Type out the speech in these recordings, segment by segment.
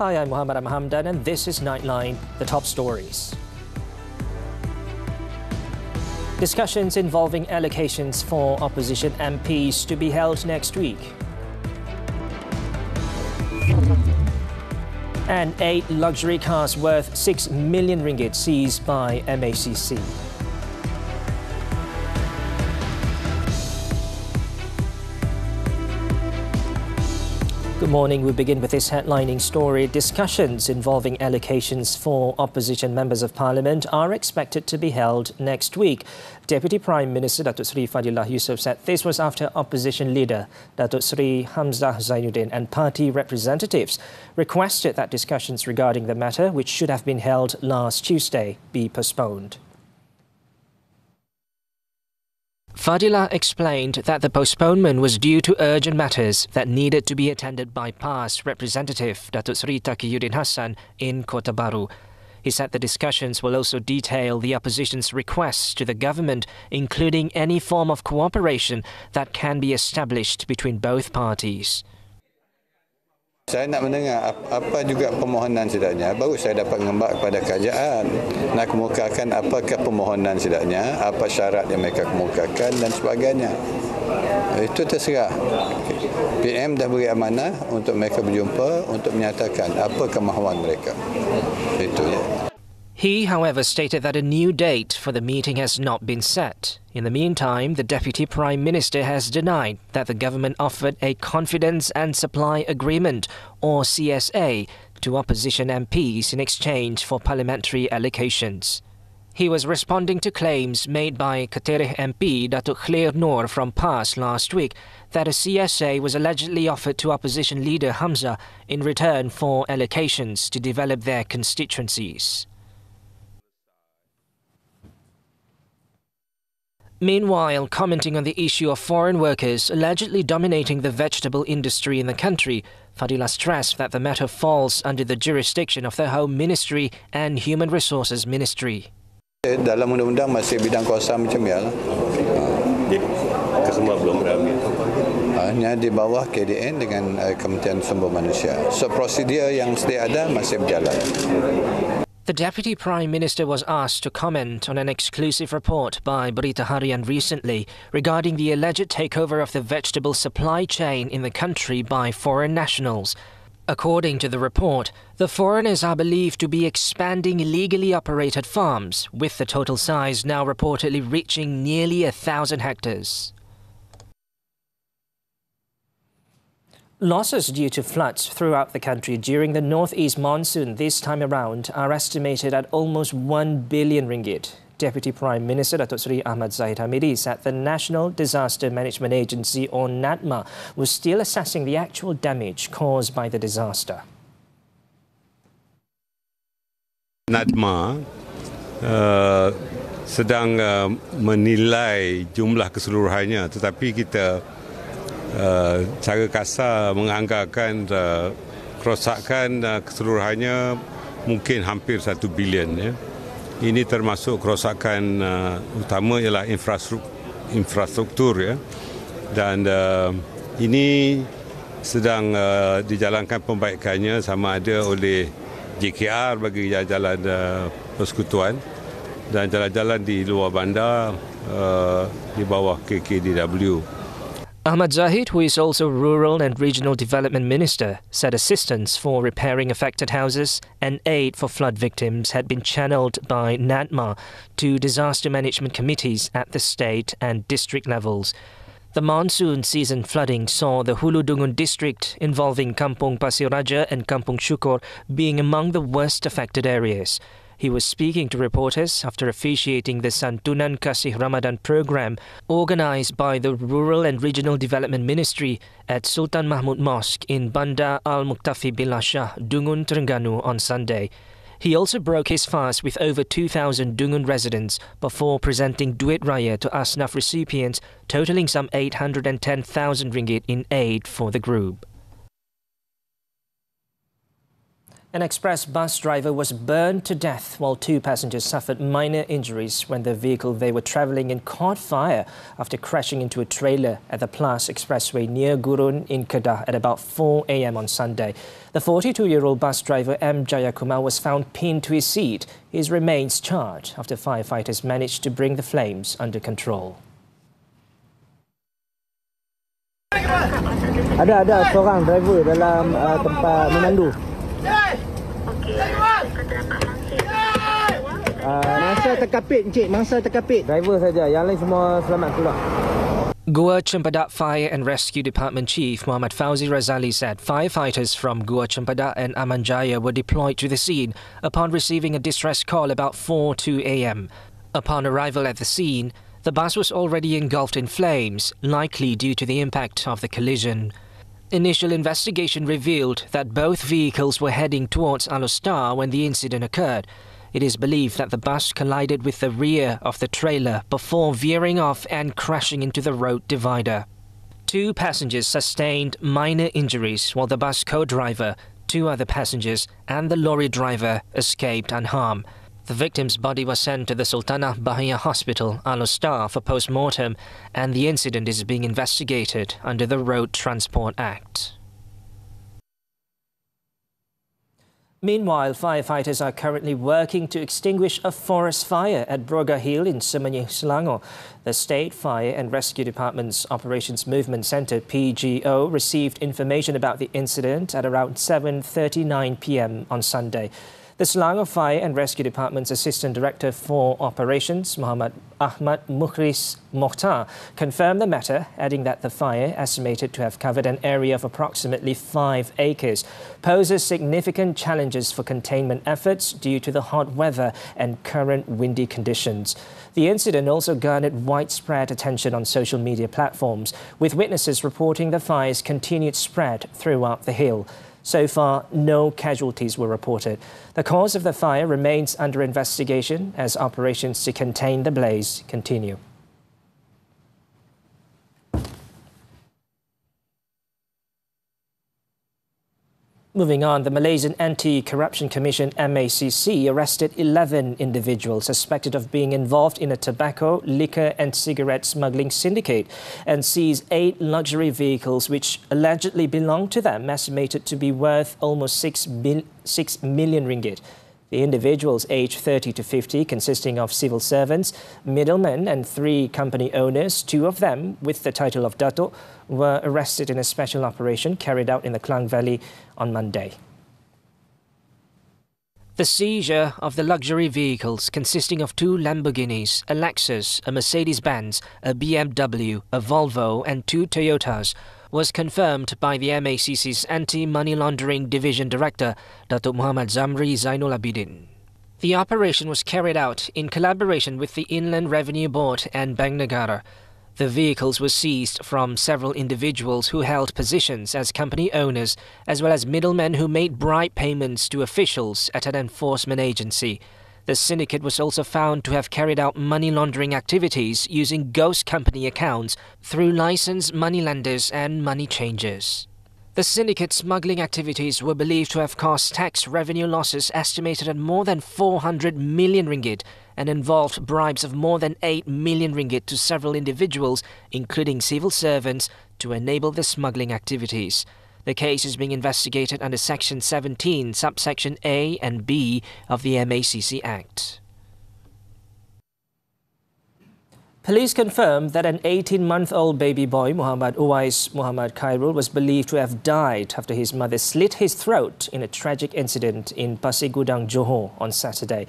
Hi, I'm Muhammed. I'm Hamdan, and this is Nightline, the top stories. Discussions involving allocations for opposition MPs to be held next week. And 8 luxury cars worth 6 million ringgit seized by MACC. Good morning. We begin with this headlining story. Discussions involving allocations for opposition members of parliament are expected to be held next week. Deputy Prime Minister Datuk Seri Fadilah Yusof said this was after opposition leader Datuk Seri Hamzah Zainuddin and party representatives requested that discussions regarding the matter, which should have been held last Tuesday, be postponed. Fadilah explained that the postponement was due to urgent matters that needed to be attended by PAS representative Datuk Seri Taqiyuddin Hassan in Kota Baru. He said the discussions will also detail the opposition's requests to the government, including any form of cooperation that can be established between both parties. Saya nak mendengar apa juga permohonan sedaknya, baru saya dapat mengembak kepada kerajaan nak kemukakan apakah permohonan sedaknya, apa syarat yang mereka kemukakan dan sebagainya. Itu terserah. PM dah beri amanah untuk mereka berjumpa untuk menyatakan apa kemahuan mereka. Itu ya. He, however, stated that a new date for the meeting has not been set. In the meantime, the Deputy Prime Minister has denied that the government offered a Confidence and Supply Agreement, or CSA, to opposition MPs in exchange for parliamentary allocations. He was responding to claims made by Ketereh MP Datuk Khair Noor from PAS last week that a CSA was allegedly offered to opposition leader Hamzah in return for allocations to develop their constituencies. Meanwhile, commenting on the issue of foreign workers allegedly dominating the vegetable industry in the country, Fadilah stressed that the matter falls under the jurisdiction of the Home Ministry and Human Resources Ministry. Dalam undang-undang masih bidang kuasa macam ya. Kesemua belum ramai. Hanya di bawah KDN dengan Kementerian Sumber Manusia. So prosedur yang sedia ada masih berjalan. The Deputy Prime Minister was asked to comment on an exclusive report by Berita Harian recently regarding the alleged takeover of the vegetable supply chain in the country by foreign nationals. According to the report, the foreigners are believed to be expanding illegally operated farms, with the total size now reportedly reaching nearly 1,000 hectares. Losses due to floods throughout the country during the northeast monsoon this time around are estimated at almost 1 billion ringgit. Deputy Prime Minister Datuk Seri Ahmad Hamidi said the National Disaster Management Agency, or NADMA, was still assessing the actual damage caused by the disaster. NADMA sedang menilai jumlah keseluruhannya, tetapi kita cara kasar menganggarkan kerosakan keseluruhannya mungkin hampir 1 bilion. Ya. Ini termasuk kerosakan utama ialah infrastruktur ya. Dan ini sedang dijalankan pembaikannya sama ada oleh JKR bagi jalan-jalan persekutuan dan jalan-jalan di luar bandar di bawah KKDW. Ahmad Zahid, who is also Rural and Regional Development Minister, said assistance for repairing affected houses and aid for flood victims had been channeled by NADMA to disaster management committees at the state and district levels. The monsoon season flooding saw the Hulu Dungun district involving Kampung Pasir Raja and Kampung Syukur being among the worst affected areas. He was speaking to reporters after officiating the Santunan Kasih Ramadan program organised by the Rural and Regional Development Ministry at Sultan Mahmud Mosque in Bandar Al-Muktafi Billah Shah, Dungun, Terengganu on Sunday. He also broke his fast with over 2,000 Dungun residents before presenting Duit Raya to Asnaf recipients, totalling some 810,000 ringgit in aid for the group. An express bus driver was burned to death while 2 passengers suffered minor injuries when the vehicle they were travelling in caught fire after crashing into a trailer at the Plus Expressway near Gurun in Kedah at about 4 a.m. on Sunday. The 42-year-old bus driver M. Jayakumar was found pinned to his seat. His remains charred after firefighters managed to bring the flames under control. Ada seorang driver dalam tempat memandu. Mangsa terkapit, Encik. Mangsa terkapit. Driver saja. Yang lain semua selamat keluar. Gua Cempedak Fire and Rescue Department Chief Muhammad Fauzi Razali said firefighters from Gua Cempedak and Amanjaya were deployed to the scene upon receiving a distress call about 4:02 a.m. Upon arrival at the scene, the bus was already engulfed in flames, likely due to the impact of the collision. Initial investigation revealed that both vehicles were heading towards Alostar when the incident occurred. It is believed that the bus collided with the rear of the trailer before veering off and crashing into the road divider. 2 passengers sustained minor injuries while the bus co-driver, 2 other passengers and the lorry driver escaped unharmed. The victim's body was sent to the Sultanah Bahia Hospital, Alostar, for post-mortem, and the incident is being investigated under the Road Transport Act. Meanwhile, firefighters are currently working to extinguish a forest fire at Broga Hill in Semenyih, Selangor. The State Fire and Rescue Department's Operations Movement Centre, PGO, received information about the incident at around 7:39 p.m. on Sunday. The Selangor Fire and Rescue Department's Assistant Director for Operations, Ahmad Mukhris Mokhtar, confirmed the matter, adding that the fire, estimated to have covered an area of approximately 5 acres, poses significant challenges for containment efforts due to the hot weather and current windy conditions. The incident also garnered widespread attention on social media platforms, with witnesses reporting the fire's continued spread throughout the hill. So far, no casualties were reported. The cause of the fire remains under investigation as operations to contain the blaze continue. Moving on, the Malaysian Anti-Corruption Commission MACC arrested 11 individuals suspected of being involved in a tobacco, liquor and cigarette smuggling syndicate and seized 8 luxury vehicles which allegedly belonged to them, estimated to be worth almost 6 million ringgit. The individuals aged 30 to 50, consisting of civil servants, middlemen and 3 company owners, 2 of them with the title of Dato', were arrested in a special operation carried out in the Klang Valley on Monday. The seizure of the luxury vehicles, consisting of 2 Lamborghinis, a Lexus, a Mercedes-Benz, a BMW, a Volvo and 2 Toyotas, was confirmed by the MACC's Anti-Money Laundering Division Director, Datuk Muhammad Zamri Zainul Abidin. The operation was carried out in collaboration with the Inland Revenue Board and Bank Negara. The vehicles were seized from several individuals who held positions as company owners, as well as middlemen who made bribe payments to officials at an enforcement agency. The syndicate was also found to have carried out money laundering activities using ghost company accounts through licensed moneylenders and money changers. The syndicate's smuggling activities were believed to have caused tax revenue losses estimated at more than 400 million ringgit and involved bribes of more than 8 million ringgit to several individuals, including civil servants, to enable the smuggling activities. The case is being investigated under Section 17, subsection A and B of the MACC Act. Police confirmed that an 18-month-old baby boy, Muhammad Uwais Muhammad Khairul, was believed to have died after his mother slit his throat in a tragic incident in Pasir Gudang, Johor on Saturday.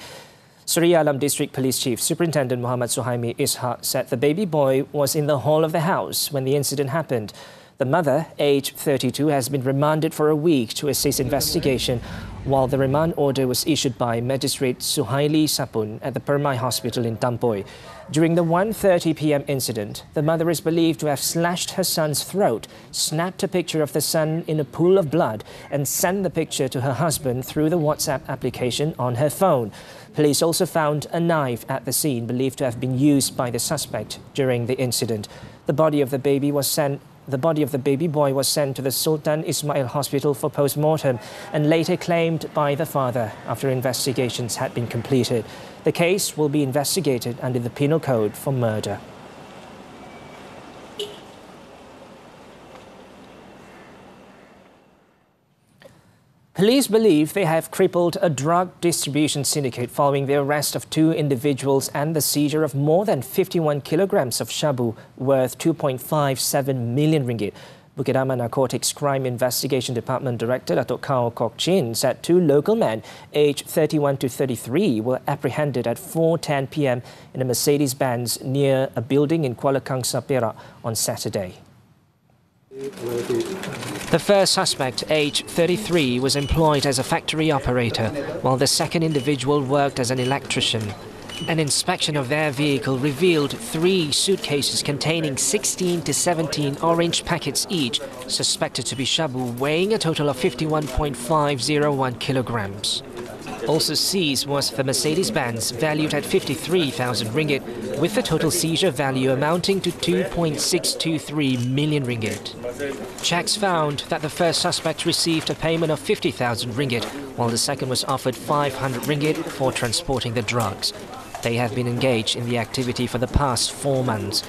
Seri Alam District Police Chief Superintendent Muhammad Suhaimi Ishaq said the baby boy was in the hall of the house when the incident happened. The mother, aged 32, has been remanded for a week to assist investigation, while the remand order was issued by Magistrate Suhaili Sapun at the Permai Hospital in Tampoi. During the 1:30 p.m. incident, the mother is believed to have slashed her son's throat, snapped a picture of the son in a pool of blood, and sent the picture to her husband through the WhatsApp application on her phone. Police also found a knife at the scene, believed to have been used by the suspect during the incident. The body of the baby was sent The body of the baby boy was sent to the Sultan Ismail Hospital for post-mortem and later claimed by the father after investigations had been completed. The case will be investigated under the Penal Code for murder. Police believe they have crippled a drug distribution syndicate following the arrest of 2 individuals and the seizure of more than 51 kilograms of shabu worth 2.57 million ringgit. Bukit Aman Narcotics Crime Investigation Department Director Datuk Kao Kok Chin said 2 local men aged 31 to 33 were apprehended at 4:10 p.m. in a Mercedes-Benz near a building in Kuala Kangsar, Perak on Saturday. The first suspect, aged 33, was employed as a factory operator, while the second individual worked as an electrician. An inspection of their vehicle revealed 3 suitcases containing 16 to 17 orange packets each, suspected to be shabu, weighing a total of 51.501 kilograms. Also seized was the Mercedes-Benz, valued at 53,000 ringgit, with the total seizure value amounting to 2.623 million ringgit. Checks found that the first suspect received a payment of 50,000 ringgit, while the second was offered 500 ringgit for transporting the drugs. They have been engaged in the activity for the past 4 months.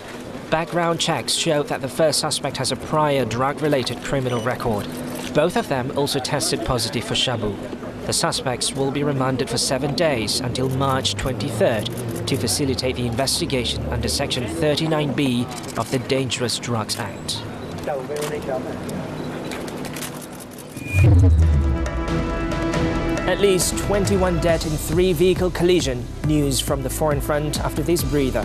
Background checks showed that the first suspect has a prior drug-related criminal record. Both of them also tested positive for shabu. The suspects will be remanded for 7 days until March 23rd to facilitate the investigation under Section 39B of the Dangerous Drugs Act. At least 21 dead in 3 vehicle collision. News from the foreign front after this breather.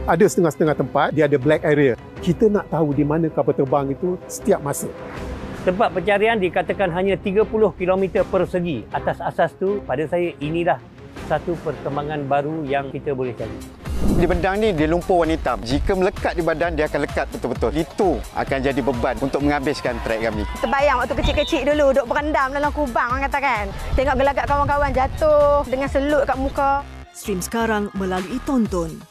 Ada setengah-setengah tempat, dia ada black area. Kita nak tahu di mana kapal terbang itu setiap masa. Tempat pencarian dikatakan hanya 30 km persegi. Atas asas tu, pada saya inilah satu perkembangan baru yang kita boleh cari. Di bedang ni dia lumpur warna hitam. Jika melekat di badan, dia akan lekat betul-betul. Itu akan jadi beban untuk menghabiskan trek kami. Terbayang waktu kecil-kecil dulu duduk berendam dalam kubang, orang kata kan. Tengok gelagat kawan-kawan jatuh dengan selut kat muka. Stream sekarang melalui Tonton.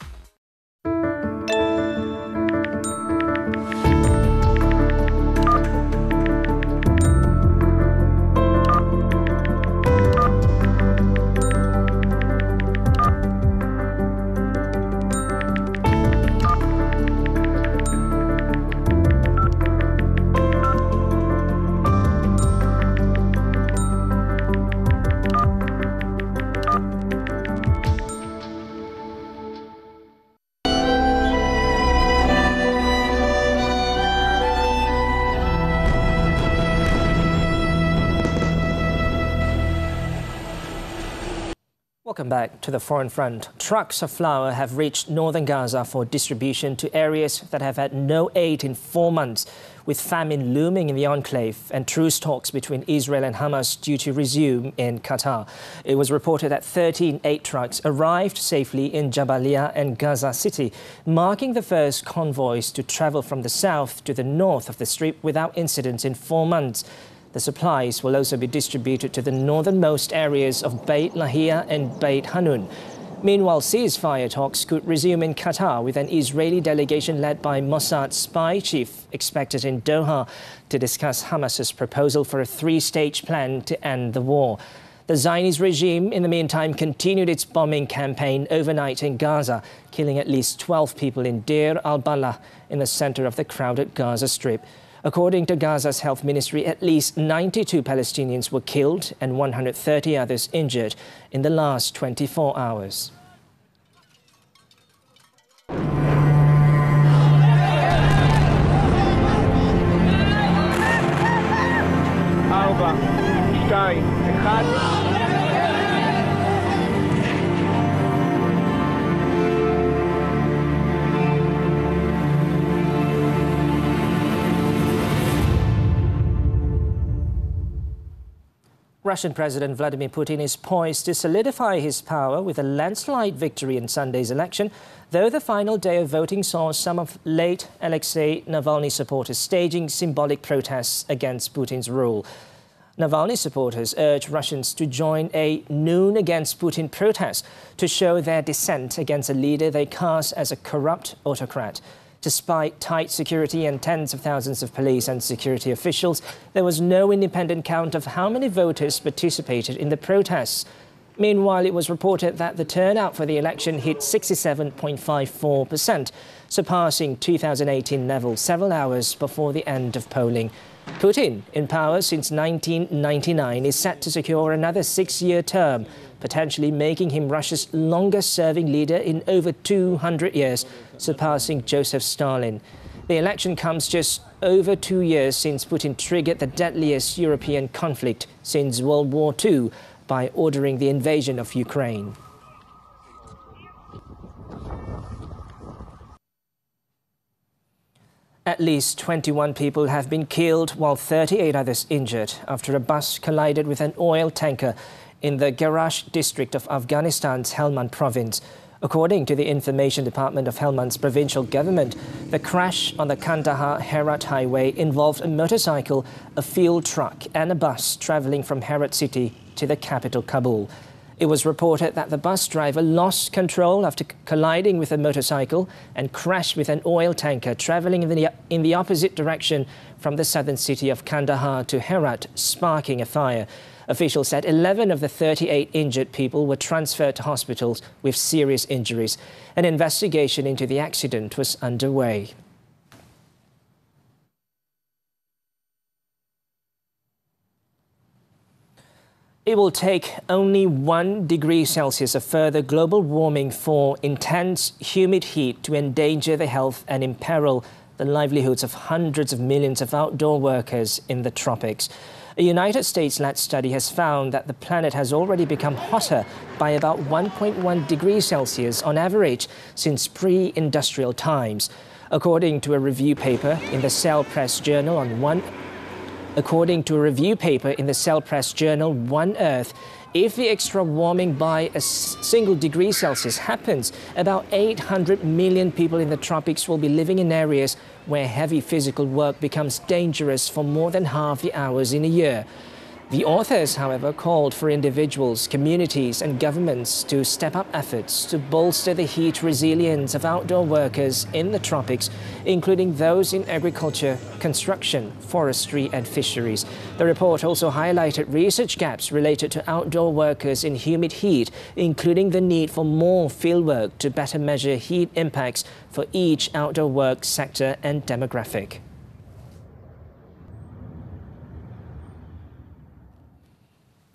Welcome back to the foreign front. Trucks of flour have reached northern Gaza for distribution to areas that have had no aid in 4 months, with famine looming in the enclave and truce talks between Israel and Hamas due to resume in Qatar. It was reported that 13 aid trucks arrived safely in Jabalia and Gaza City, marking the first convoys to travel from the south to the north of the Strip without incidents in 4 months. The supplies will also be distributed to the northernmost areas of Beit Lahia and Beit Hanun. Meanwhile, ceasefire talks could resume in Qatar, with an Israeli delegation led by Mossad spy chief expected in Doha to discuss Hamas's proposal for a 3-stage plan to end the war. The Zionist regime, in the meantime, continued its bombing campaign overnight in Gaza, killing at least 12 people in Deir al-Balah, in the center of the crowded Gaza Strip. According to Gaza's health ministry, at least 92 Palestinians were killed and 130 others injured in the last 24 hours. Russian President Vladimir Putin is poised to solidify his power with a landslide victory in Sunday's election, though the final day of voting saw some of late Alexei Navalny supporters staging symbolic protests against Putin's rule. Navalny supporters urge Russians to join a Noon Against Putin protest to show their dissent against a leader they cast as a corrupt autocrat. Despite tight security and tens of thousands of police and security officials, there was no independent count of how many voters participated in the protests. Meanwhile, it was reported that the turnout for the election hit 67.54%, surpassing 2018 levels several hours before the end of polling. Putin, in power since 1999, is set to secure another 6-year term, potentially making him Russia's longest-serving leader in over 200 years, surpassing Joseph Stalin. The election comes just over 2 years since Putin triggered the deadliest European conflict since World War II by ordering the invasion of Ukraine. At least 21 people have been killed while 38 others injured after a bus collided with an oil tanker in the Garage district of Afghanistan's Helmand province. According to the Information Department of Helmand's provincial government, the crash on the Kandahar-Herat highway involved a motorcycle, a fuel truck and a bus travelling from Herat city to the capital Kabul. It was reported that the bus driver lost control after colliding with a motorcycle and crashed with an oil tanker travelling in the opposite direction from the southern city of Kandahar to Herat, sparking a fire. Officials said 11 of the 38 injured people were transferred to hospitals with serious injuries. An investigation into the accident was underway. It will take only 1 degree Celsius of further global warming for intense humid heat to endanger the health and imperil the livelihoods of hundreds of millions of outdoor workers in the tropics. A United States-led study has found that the planet has already become hotter by about 1.1 degrees Celsius on average since pre-industrial times. According to a review paper in the Cell Press Journal One Earth, if the extra warming by a single degree Celsius happens, about 800 million people in the tropics will be living in areas where heavy physical work becomes dangerous for more than half the hours in a year. The authors, however, called for individuals, communities and governments to step up efforts to bolster the heat resilience of outdoor workers in the tropics, including those in agriculture, construction, forestry and fisheries. The report also highlighted research gaps related to outdoor workers in humid heat, including the need for more fieldwork to better measure heat impacts for each outdoor work sector and demographic.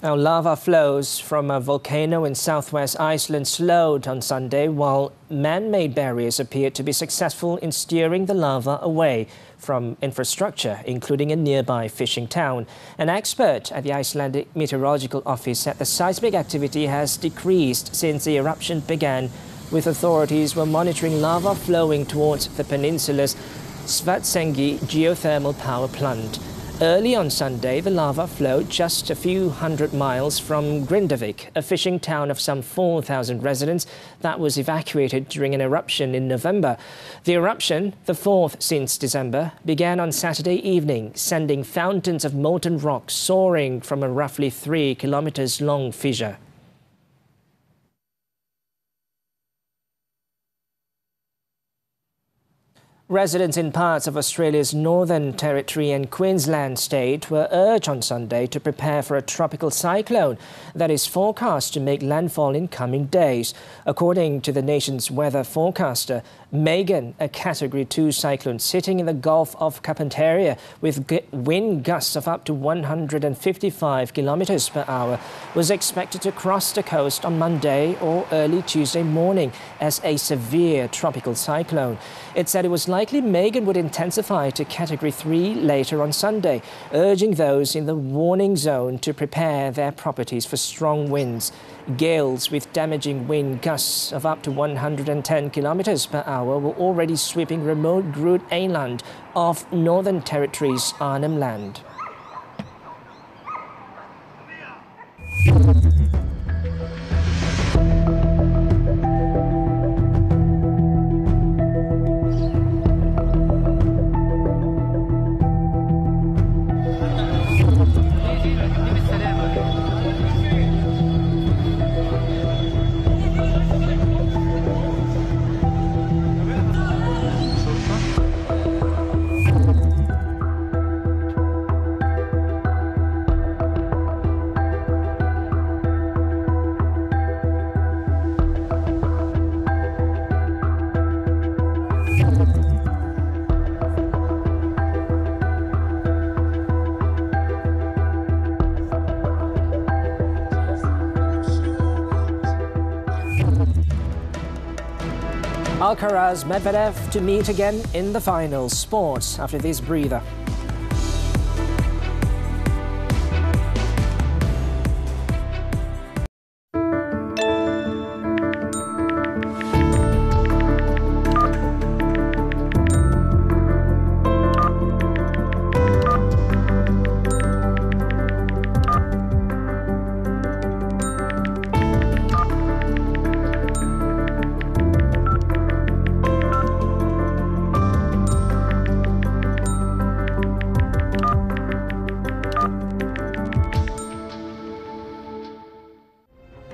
Now, lava flows from a volcano in southwest Iceland slowed on Sunday, while man-made barriers appeared to be successful in steering the lava away from infrastructure, including a nearby fishing town. An expert at the Icelandic Meteorological Office said the seismic activity has decreased since the eruption began, with authorities were monitoring lava flowing towards the peninsula's Svartsengi geothermal power plant. Early on Sunday, the lava flowed just a few hundred miles from Grindavik, a fishing town of some 4,000 residents that was evacuated during an eruption in November. The eruption, the fourth since December, began on Saturday evening, sending fountains of molten rock soaring from a roughly 3 kilometers long fissure. Residents in parts of Australia's Northern Territory and Queensland state were urged on Sunday to prepare for a tropical cyclone that is forecast to make landfall in coming days. According to the nation's weather forecaster, Megan, a Category 2 cyclone sitting in the Gulf of Carpentaria with wind gusts of up to 155 kilometers per hour, was expected to cross the coast on Monday or early Tuesday morning as a severe tropical cyclone. It said it was likely Megan would intensify to Category 3 later on Sunday, urging those in the warning zone to prepare their properties for strong winds. Gales with damaging wind gusts of up to 110 kilometers per hour were already sweeping remote Groot Eiland off Northern Territory's Arnhem Land. Alcaraz, Medvedev to meet again in the finals. Sports after this breather.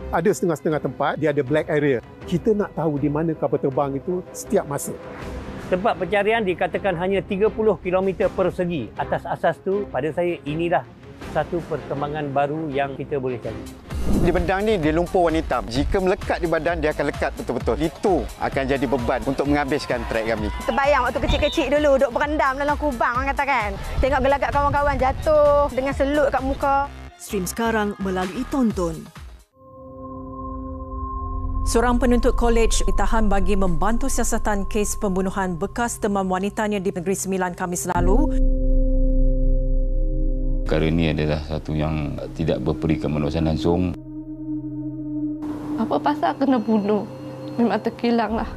Ada setengah-setengah tempat, dia ada black area. Kita nak tahu di mana kapal terbang itu setiap masa. Tempat pencarian dikatakan hanya 30 km persegi. Atas asas tu, pada saya inilah satu perkembangan baru yang kita boleh cari. Di bendang ni dia lumpur warna hitam. Jika melekat di badan, dia akan lekat betul-betul. Itu akan jadi beban untuk menghabiskan trek kami. Terbayang waktu kecil-kecil dulu duk berendam dalam kubang orang kata kan. Tengok gelagat kawan-kawan jatuh dengan selut kat muka. Stream sekarang melalui Tonton. Seorang penuntut kolej ditahan bagi membantu siasatan kes pembunuhan bekas teman wanitanya di Negeri Sembilan Khamis lalu. Perkara ini adalah satu yang tidak berperi kemanusiaan langsung. Apa pasal kena bunuh? Memang terkilanglah.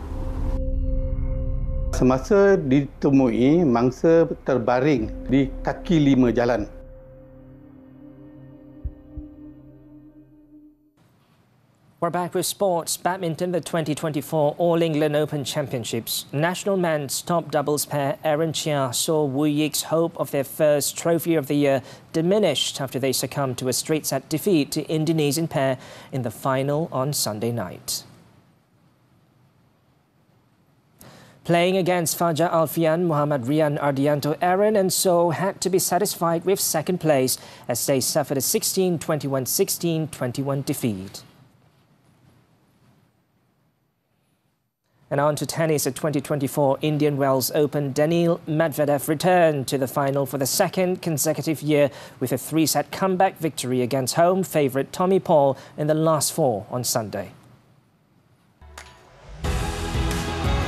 Semasa ditemui, mangsa terbaring di kaki 5 jalan. We're back with sports. Badminton, the 2024 All England Open Championships. National men's top doubles pair RM6 saw Wu Yik's hope of their first trophy of the year diminished after they succumbed to a straight-set defeat to Indonesian pair in the final on Sunday night. Playing against Fajar Alfian, Muhammad Rian Ardianto Aaron and So had to be satisfied with second place as they suffered a 16-21, 16-21 defeat. And on to tennis at 2024 Indian Wells Open. Daniil Medvedev returned to the final for the second consecutive year with a 3-set comeback victory against home favourite Tommy Paul in the last 4 on Sunday.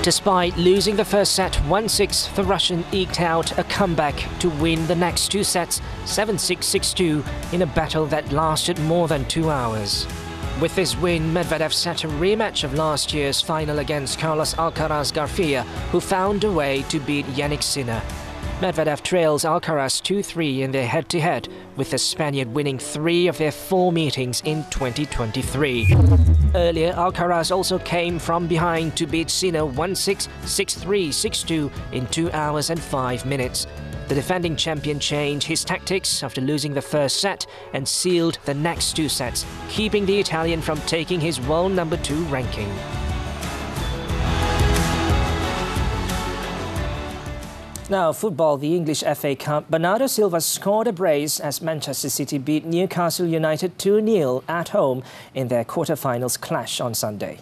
Despite losing the first set 1-6, the Russian eked out a comeback to win the next 2 sets 7-6, 6-2 in a battle that lasted more than 2 hours. With this win, Medvedev set a rematch of last year's final against Carlos Alcaraz Garcia, who found a way to beat Jannik Sinner. Medvedev trails Alcaraz 2-3 in their head-to-head, with the Spaniard winning 3 of their 4 meetings in 2023. Earlier, Alcaraz also came from behind to beat Sinner 1-6, 6-3, 6-2 in 2 hours and 5 minutes. The defending champion changed his tactics after losing the first set and sealed the next 2 sets, keeping the Italian from taking his world number 2 ranking. Now, football, the English FA Cup. Bernardo Silva scored a brace as Manchester City beat Newcastle United 2-0 at home in their quarter-finals clash on Sunday.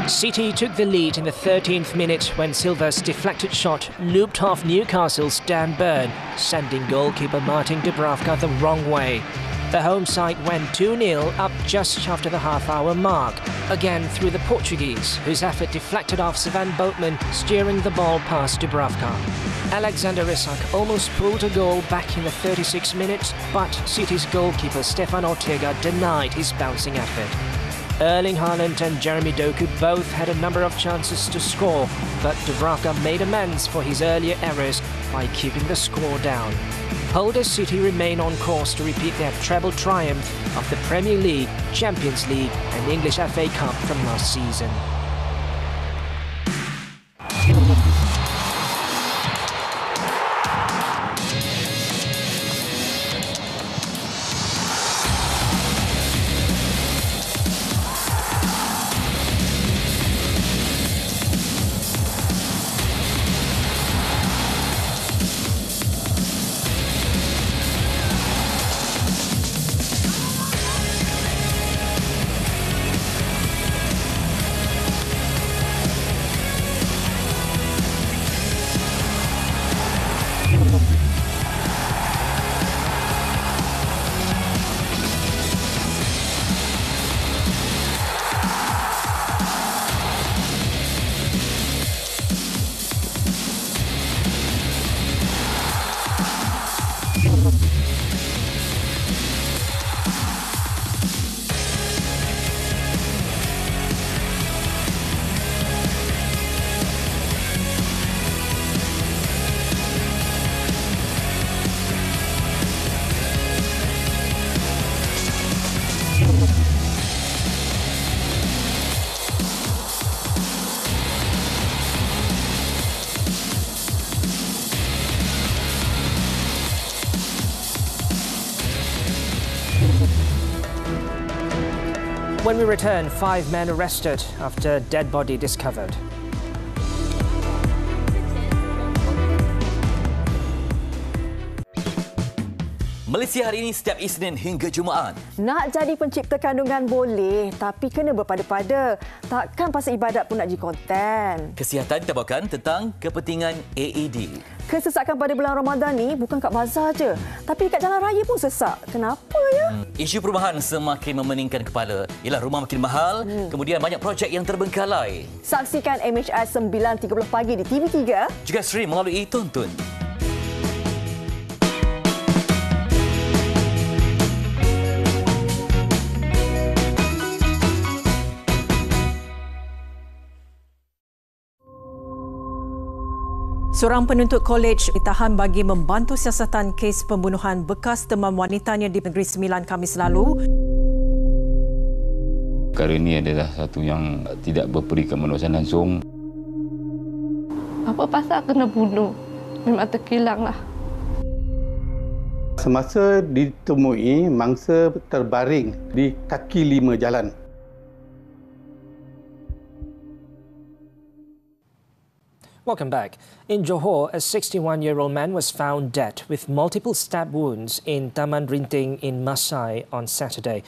City took the lead in the 13th minute when Silva's deflected shot looped off Newcastle's Dan Burn, sending goalkeeper Martin Dubravka the wrong way. The home side went 2-0 up just after the half-hour mark, again through the Portuguese, whose effort deflected off Sven Botman, steering the ball past Dubravka. Alexander Isak almost pulled a goal back in the 36th minute, but City's goalkeeper Stefan Ortega denied his bouncing effort. Erling Haaland and Jeremy Doku both had a number of chances to score, but Dubravka made amends for his earlier errors by keeping the score down. Holders City remain on course to repeat their treble triumph of the Premier League, Champions League and English FA Cup from last season. When we return, 5 men arrested after dead body discovered. Malaysia hari ini setiap Isnin hingga Jumaat. Nak jadi pencipta kandungan boleh, tapi kena berpada-pada. Takkan pasal ibadat pun nak jadi konten. Kesihatan kita bawakan tentang kepentingan AED. Kesesakan pada bulan Ramadan ni bukan kat bazar je, tapi kat jalan raya pun sesak. Kenapa ya? Isu perumahan semakin memeningkan kepala. Ialah rumah makin mahal, kemudian banyak projek yang terbengkalai. Saksikan MHS 9.30 pagi di TV3. Juga stream melalui Tonton. Seorang penuntut kolej ditahan bagi membantu siasatan kes pembunuhan bekas teman wanitanya di Negeri Sembilan Khamis lalu. Perkara ini adalah satu yang tidak berperi kemanusiaan langsung. Apa pasal kena bunuh? Memang terkilang lah. Semasa ditemui, mangsa terbaring di kaki 5 jalan. Welcome back. In Johor, a 61-year-old man was found dead with multiple stab wounds in Taman Rinting in Masai on Saturday.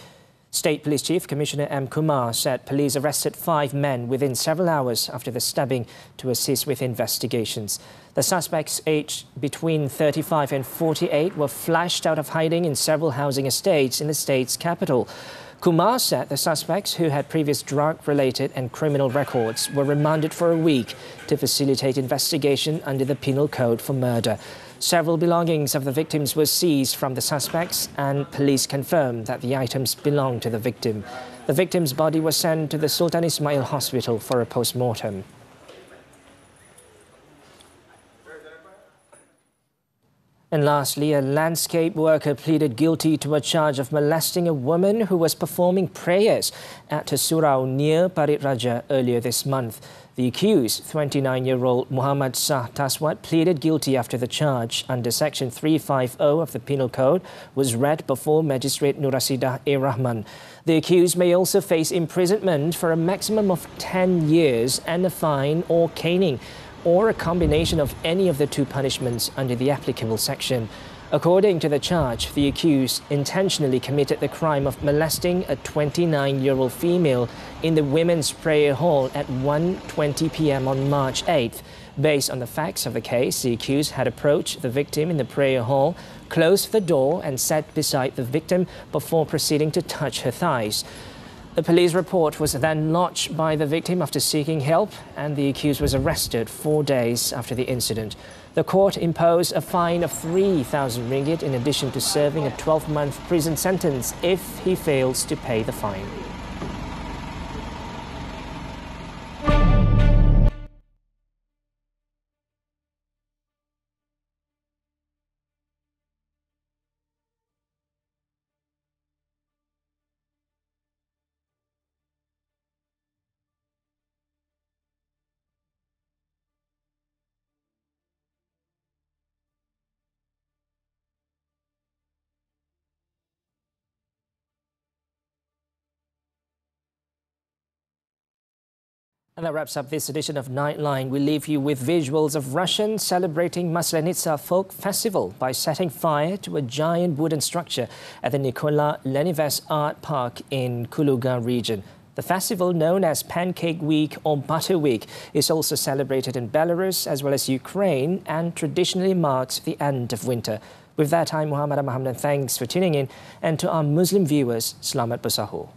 State Police Chief Commissioner M. Kumar said police arrested 5 men within several hours after the stabbing to assist with investigations. The suspects, aged between 35 and 48, were flashed out of hiding in several housing estates in the state's capital. Kumar said the suspects, who had previous drug-related and criminal records, were remanded for a week to facilitate investigation under the Penal Code for murder. Several belongings of the victims were seized from the suspects, and police confirmed that the items belonged to the victim. The victim's body was sent to the Sultan Ismail Hospital for a post-mortem. And lastly, a landscape worker pleaded guilty to a charge of molesting a woman who was performing prayers at a surau near Parit Raja earlier this month. The accused, 29-year-old Muhammed Taswat, pleaded guilty after the charge under Section 350 of the Penal Code was read before Magistrate Nurasidah A. Rahman. The accused may also face imprisonment for a maximum of 10 years and a fine or caning, or a combination of any of the two punishments under the applicable section. According to the charge, the accused intentionally committed the crime of molesting a 29-year-old female in the women's prayer hall at 1:20 p.m. on March 8th. Based on the facts of the case, the accused had approached the victim in the prayer hall, closed the door and sat beside the victim before proceeding to touch her thighs. The police report was then lodged by the victim after seeking help, and the accused was arrested 4 days after the incident. The court imposed a fine of 3,000 ringgit in addition to serving a 12-month prison sentence if he fails to pay the fine. And that wraps up this edition of Nightline. We leave you with visuals of Russians celebrating Maslenitsa Folk Festival by setting fire to a giant wooden structure at the Nikola Lenivets Art Park in Kuluga region. The festival, known as Pancake Week or Butter Week, is also celebrated in Belarus as well as Ukraine and traditionally marks the end of winter. With that, I'm Muhammed. Thanks for tuning in, and to our Muslim viewers, Selamat Bersahur.